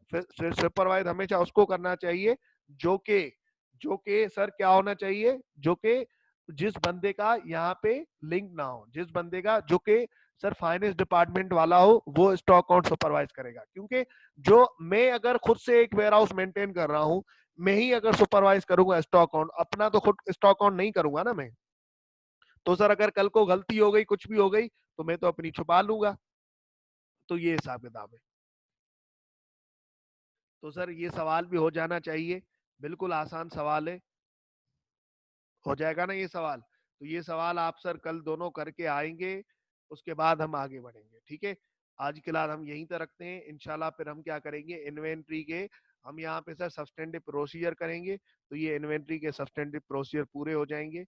सुपरवाइज हमेशा उसको करना चाहिए जो कि सर क्या होना चाहिए, जो कि जिस बंदे का यहाँ पे लिंक ना हो, जिस बंदे का जो कि सर फाइनेंस डिपार्टमेंट वाला हो, वो स्टॉक अकाउंट सुपरवाइज करेगा। क्योंकि जो मैं अगर खुद से एक वेयर हाउस मेंटेन कर रहा हूँ, मैं ही अगर सुपरवाइज करूंगा स्टॉक अकाउंट, अपना तो खुद स्टॉक अकाउंट नहीं करूंगा ना मैं। तो सर अगर कल को गलती हो गई, कुछ भी हो गई, तो मैं तो अपनी छुपा लूंगा। तो ये हिसाब किताब है। तो सर ये सवाल भी हो जाना चाहिए, बिल्कुल आसान सवाल है, हो जाएगा ना ये सवाल? तो ये सवाल आप सर कल दोनों करके आएंगे, उसके बाद हम आगे बढ़ेंगे, ठीक है? आज के बाद हम यहीं तक रखते हैं, इंशाल्लाह फिर हम क्या करेंगे, इन्वेंट्री के हम यहाँ पे सर सब्सटेंटिव प्रोसीजर करेंगे, तो ये इन्वेंट्री के सब्सटेंटिव प्रोसीजर पूरे हो जाएंगे।